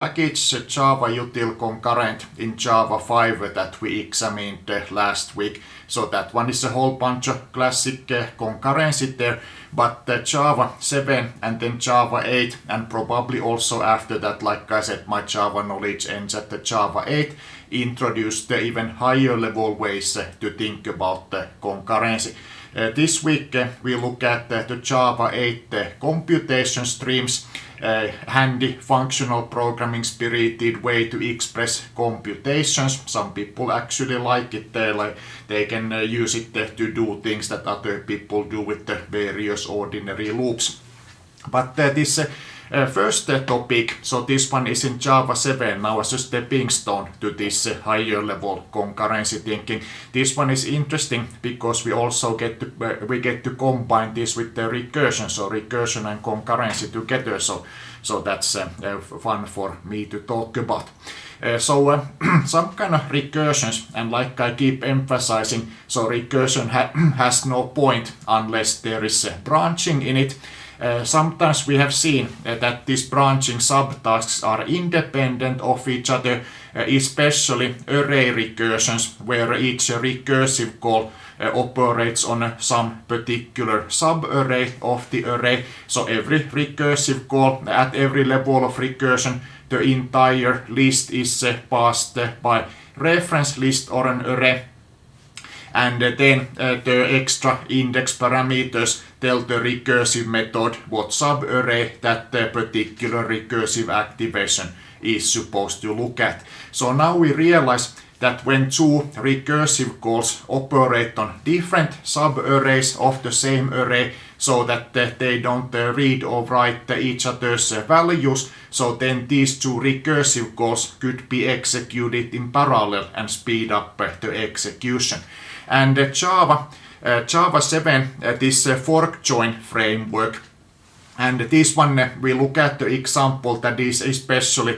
package Java util concurrent in Java 5 that we examined last week. So that one is a whole bunch of classic concurrency there, but Java 7 and then Java 8 and probably also after that, like I said, my Java knowledge ends at the Java 8, introduced even higher level ways to think about concurrency. This week we look at the Java 8 computation streams, handy functional programming spirited way to express computations. Some people actually like it, they can use it to do things that other people do with the various ordinary loops. But this first topic, so this one is in Java 7 now as a stepping stone to this higher level concurrency thinking. This one is interesting because we also get to combine this with the recursion, so recursion and concurrency together. So that's fun for me to talk about. Some kind of recursions, and like I keep emphasizing, so recursion has no point unless there is branching in it. Sometimes we have seen that these branching subtasks are independent of each other, especially array recursions, where each recursive call operates on some particular subarray of the array. So every recursive call at every level of recursion, the entire list is passed by reference list or an array. And then the extra index parameters tell the recursive method what subarray that particular recursive activation is supposed to look at. So now we realize that when two recursive calls operate on different subarrays of the same array, so that they don't read or write each other's values, so then these two recursive calls could be executed in parallel and speed up the execution. And Java 7, this fork join framework, and this one we look at the example that is especially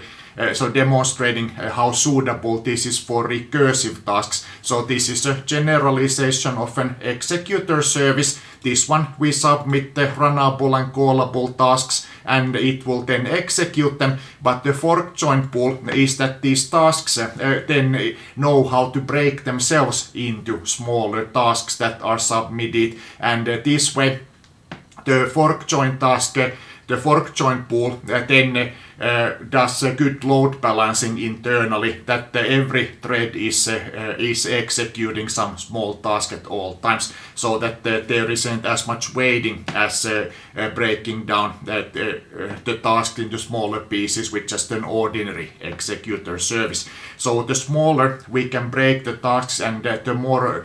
so demonstrating how suitable this is for recursive tasks. So this is a generalization of an executor service. This one we submit the runnable and callable tasks and it will then execute them. But the fork join pool is that these tasks then know how to break themselves into smaller tasks that are submitted. And this way the fork join task, the fork join pool then does good load balancing internally, that every thread is executing some small task at all times, so that there isn't as much waiting as breaking down the task into smaller pieces with just an ordinary executor service. So the smaller we can break the tasks and the more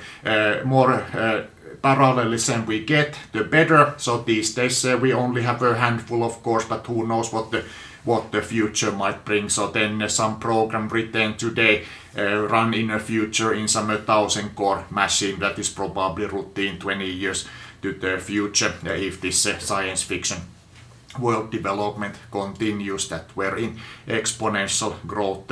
parallelism we get, the better. So these days we only have a handful, of course, but who knows what the future might bring. So then some program written today run in the future in some 1,000 core machine that is probably routine 20 years to the future if this science fiction world development continues, that we're in exponential growth.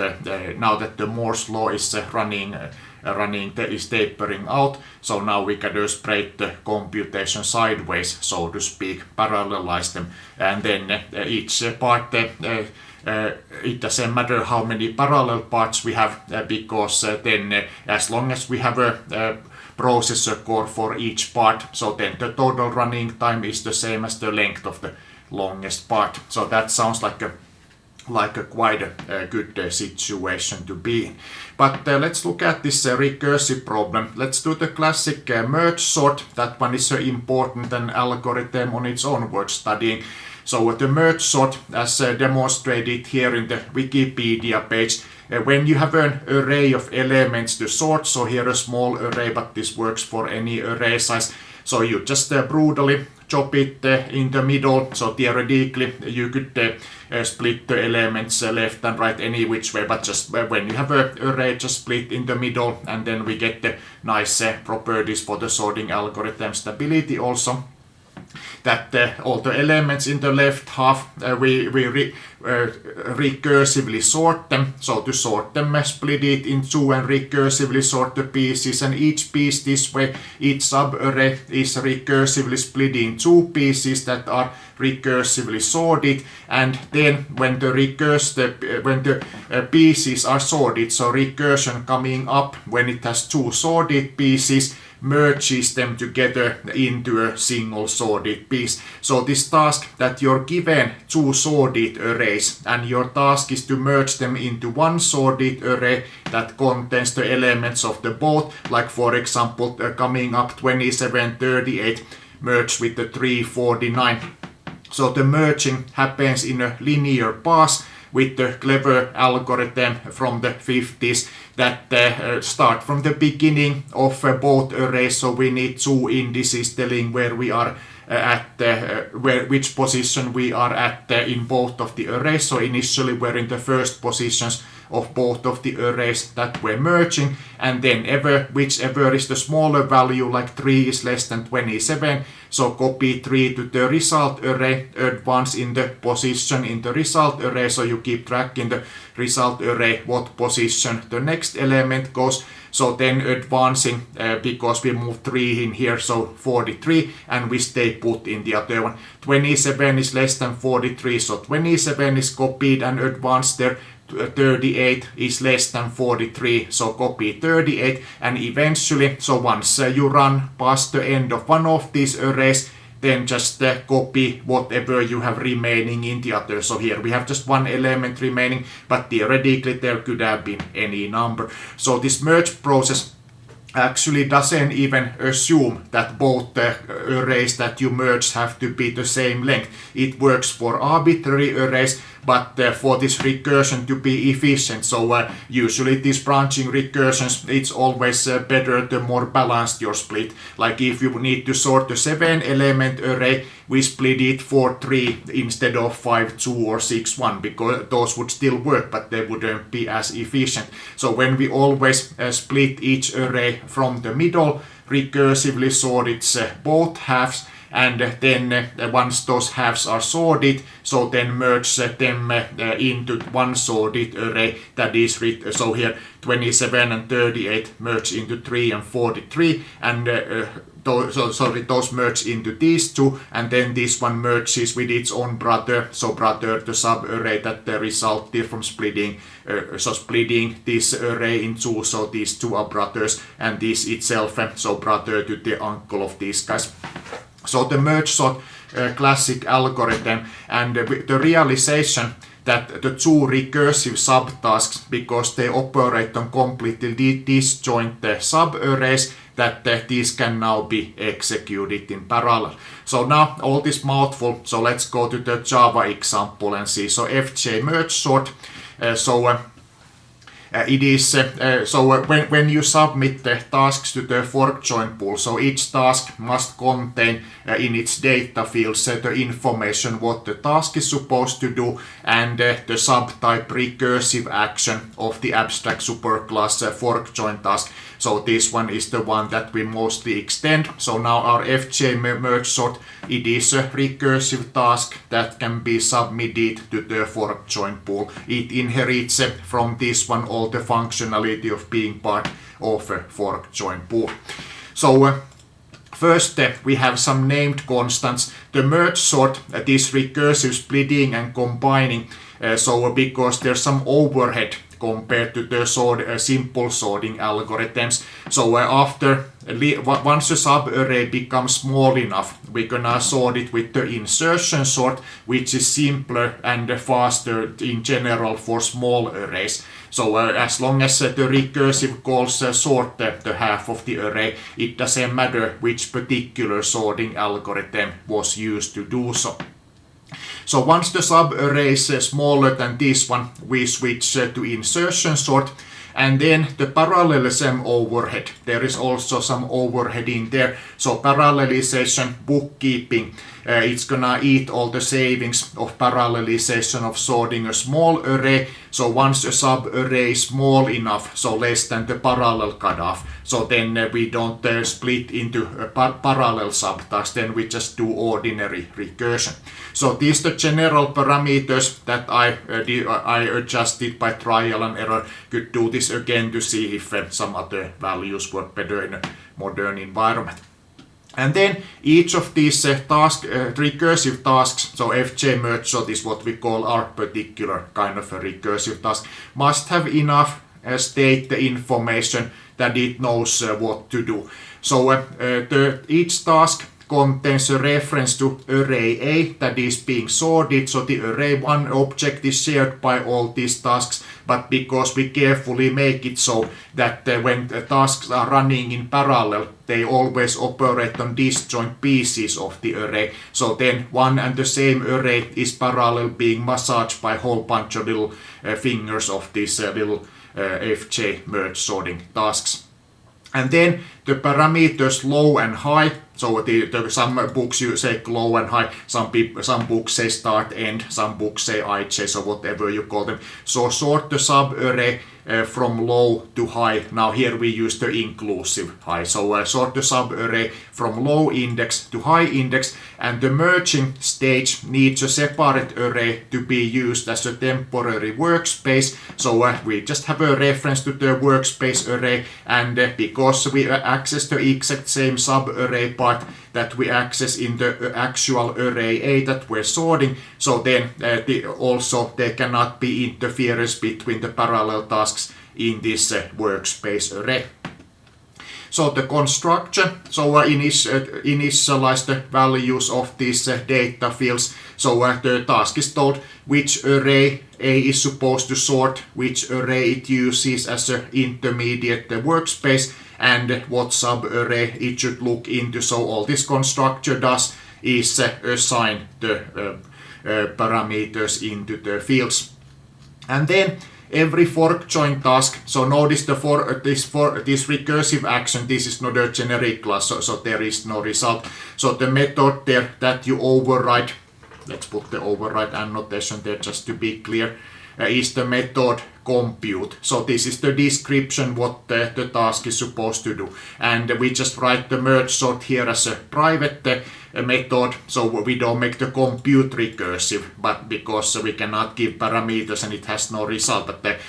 Now that the Moore's law is is tapering out, so now we can spread the computation sideways, so to speak, parallelize them, and then each part it doesn't matter how many parallel parts we have, because then as long as we have a processor core for each part, so then the total running time is the same as the length of the longest part. So that sounds like a quite a good situation to be in. But let's look at this recursive problem. Let's do the classic merge sort. That one is important, an algorithm on its own worth studying. So the merge sort, as demonstrated here in the Wikipedia page, when you have an array of elements to sort, so here a small array, but this works for any array size, so you just brutally chop it in the middle. So theoretically you could split the elements left and right any which way, but just when you have an array, just split in the middle, and then we get the nice properties for the sorting algorithm stability also. that all the elements in the left half, we recursively sort them. So to sort them, split it in two and recursively sort the pieces, and each piece this way, each subarray is recursively split in two pieces that are recursively sorted. And then when the pieces are sorted, so recursion coming up when it has two sorted pieces, merges them together into a single sorted piece. So this task that you're given two sorted arrays, and your task is to merge them into one sorted array that contains the elements of the both, like for example coming up 2738 merged with the 349. So the merging happens in a linear path with the clever algorithm from the 50s that start from the beginning of both arrays. So we need two indices telling where we are which position we are at in both of the arrays. So initially we're in the first positions of both of the arrays that we're merging, and then whichever is the smaller value, like 3 is less than 27, so copy 3 to the result array, advance in the position in the result array, so you keep track in the result array what position the next element goes. So then advancing, because we move 3 in here, so 43, and we stay put in the other one. 27 is less than 43, so 27 is copied and advanced there. 38 is less than 43, so copy 38, and eventually, so once you run past the end of one of these arrays, then just copy whatever you have remaining in the other. So here we have just one element remaining, but theoretically there could have been any number. So this merge process actually doesn't even assume that both the arrays that you merge have to be the same length. It works for arbitrary arrays, but for this recursion to be efficient, so usually these branching recursions, it's always better the more balanced your split. Like if you need to sort a 7-element array, we split it 4-3 instead of 5-2 or 6-1, because those would still work, but they wouldn't be as efficient. So when we always split each array from the middle, recursively sort its both halves, and then once those halves are sorted, so then merge them into one sorted array that is so here 27 and 38 merge into 3 and 43, and those merge into these two, and then this one merges with its own brother, so brother the subarray that resulted from splitting this array in two, so these two are brothers, and this itself, so brother to the uncle of these guys. So the merge sort classic algorithm, and the realization that the two recursive subtasks, because they operate on completely disjoint subarrays, that these can now be executed in parallel. So now all this mouthful, so let's go to the Java example and see. So fj merge sort, it is when you submit the tasks to the fork join pool, so each task must contain in its data fields the information what the task is supposed to do, and the subtype recursive action of the abstract superclass fork join task. So this one is the one that we mostly extend. So now our fj merge sort, it is a recursive task that can be submitted to the fork join pool. It inherits from this one all the functionality of being part of a fork join pool. So first step, we have some named constants. The merge sort, this recursive splitting and combining, so because there's some overhead compared to the simple sorting algorithms. So once a subarray becomes small enough, we're gonna sort it with the insertion sort, which is simpler and faster in general for small arrays. So as long as the recursive calls sort the half of the array, it doesn't matter which particular sorting algorithm was used to do so. So once the subarray is smaller than this one, we switch to insertion sort, and then the parallelism overhead. There is also some overhead in there. So parallelization bookkeeping. it's gonna eat all the savings of parallelization of sorting a small array. So once a sub-array is small enough, so less than the parallel cutoff, so then we don't split into parallel subtasks, then we just do ordinary recursion. So these are the general parameters that I adjusted by trial and error. Could do this again to see if some other values work better in a modern environment. And then each of these recursive tasks, so fj merge sort is what we call our particular kind of a recursive task, must have enough state information that it knows what to do. So each task contains a reference to array A that is being sorted, so the array 1 object is shared by all these tasks, but because we carefully make it so that when the tasks are running in parallel, they always operate on disjoint pieces of the array, so then one and the same array is parallel being massaged by a whole bunch of little fingers of these little fj merge sorting tasks. And then the parameters low and high, so some books you say low and high, some books say start, end, some books say ij, so whatever you call them. So sort the subarray from low to high. Now here we use the inclusive high. So sort the subarray from low index to high index, and the merging stage needs a separate array to be used as a temporary workspace. So we just have a reference to the workspace array, and because we access the exact same subarray part that we access in the actual array A that we're sorting, so then also there cannot be interference between the parallel tasks in this workspace array. So the constructor, so initialize the values of these data fields. So the task is told which array A is supposed to sort, which array it uses as an intermediate workspace, and what subarray it should look into. So all this constructor does is assign the parameters into the fields. And then every fork join task, so notice this recursive action, this is not a generic class, so there is no result. So the method there that you override, let's put the override annotation there just to be clear, is the method compute. So this is the description what the task is supposed to do, and we just write the merge sort here as a private method, so we don't make the compute recursive, but because we cannot give parameters and it has no result. But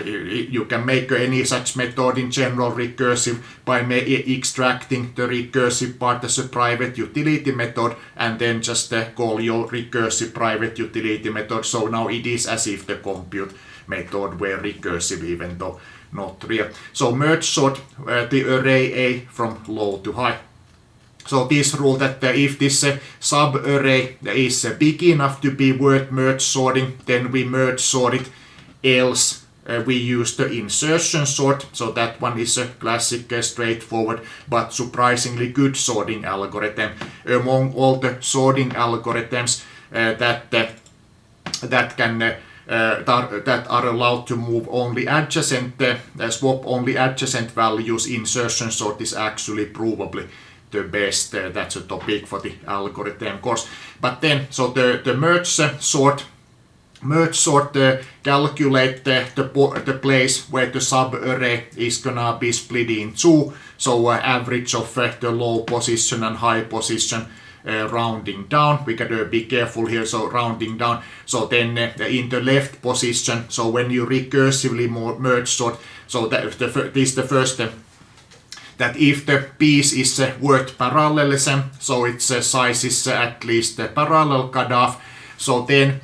you can make any such method in general recursive by extracting the recursive part as a private utility method and then just call your recursive private utility method. So now it is as if the compute method were recursive, even though not real. So merge sort the array A from low to high. So this rule that if this subarray is big enough to be worth merge sorting, then we merge sort it, else we use the insertion sort. So that one is a classic, straightforward, but surprisingly good sorting algorithm. Among all the sorting algorithms that are allowed to move only adjacent, swap only adjacent values, insertion sort is actually probably the best. That's a topic for the algorithm course. But then, so the merge sort calculate the place where the subarray is gonna be split in two. So average of the low position and high position, rounding down. We gotta be careful here, so rounding down. So then in the left position, so when you recursively merge sort, so this is the first that if the piece is worth parallelism, so its size is at least parallel cutoff. So then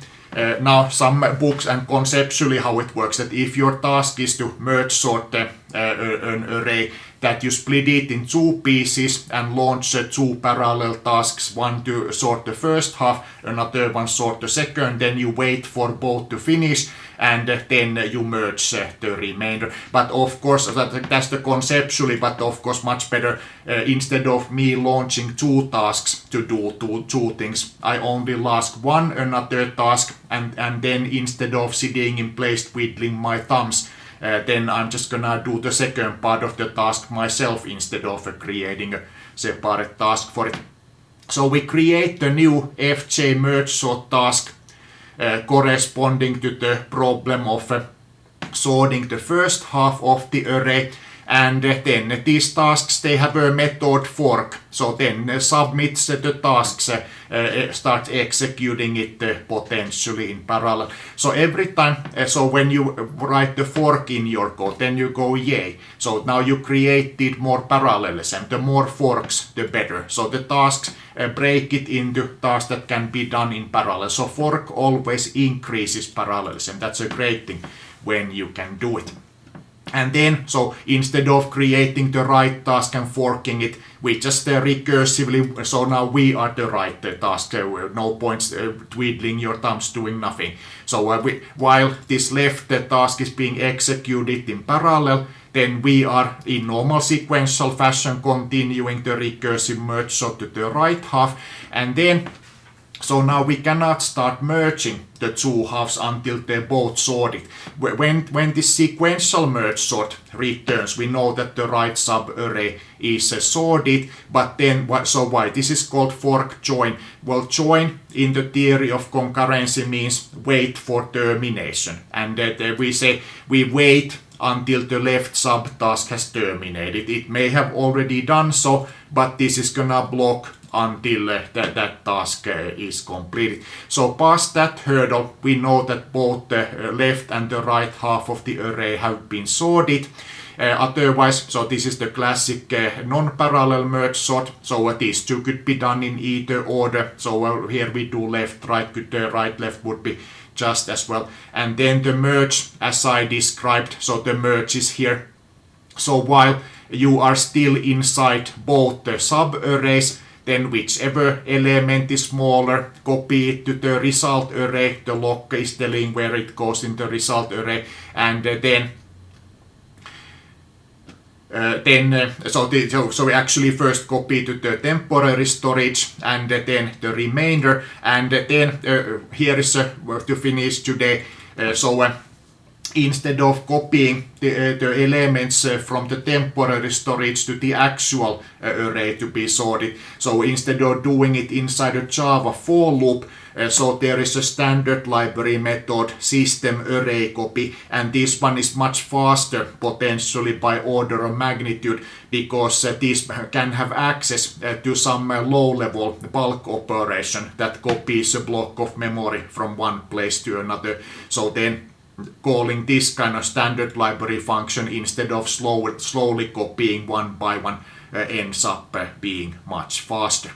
now some books and conceptually how it works, that if your task is to merge sort an array, that you split it in two pieces and launch two parallel tasks, one to sort the first half, another one sort the second, then you wait for both to finish, and then you merge the remainder. But of course, that's the conceptually, but of course much better, instead of me launching two tasks to do two things, I only launch one another task, and then instead of sitting in place twiddling my thumbs, then I'm just gonna do the second part of the task myself instead of creating a separate task for it. So we create the new fj merge sort task corresponding to the problem of sorting the first half of the array, and then these tasks, they have a method fork, so then submits the tasks, starts executing it potentially in parallel. So every time, so when you write the fork in your code, then you go yay, so now you created more parallelism. The more forks, the better. So the tasks break it into tasks that can be done in parallel. So fork always increases parallelism. That's a great thing when you can do it. And then, so instead of creating the right task and forking it, we just recursively, so now we are the right task, no points twiddling your thumbs doing nothing. So while this left task is being executed in parallel, then we are in normal sequential fashion continuing the recursive merge sort to the right half, and then so now we cannot start merging the two halves until they're both sorted. When this sequential merge sort returns, we know that the right subarray is sorted, but then, so why? This is called fork join. Well, join in the theory of concurrency means wait for termination. And we say we wait until the left subtask has terminated. It may have already done so, but this is gonna block until that task is completed. So past that hurdle, we know that both the left and the right half of the array have been sorted. Otherwise, so this is the classic non-parallel merge sort. So these two could be done in either order. So here we do left, right, right, left would be just as well. And then the merge, as I described, so the merge is here. So while you are still inside both the subarrays, then whichever element is smaller, copy it to the result array. The lock is telling where it goes in the result array, and so we actually first copy to the temporary storage, and then the remainder, and then here is to finish today. Instead of copying the elements from the temporary storage to the actual array to be sorted, so instead of doing it inside a Java for loop, so there is a standard library method system array copy, and this one is much faster, potentially by order of magnitude, because this can have access to some low-level bulk operation that copies a block of memory from one place to another. So then calling this kind of standard library function instead of slowly copying one by one ends up being much faster.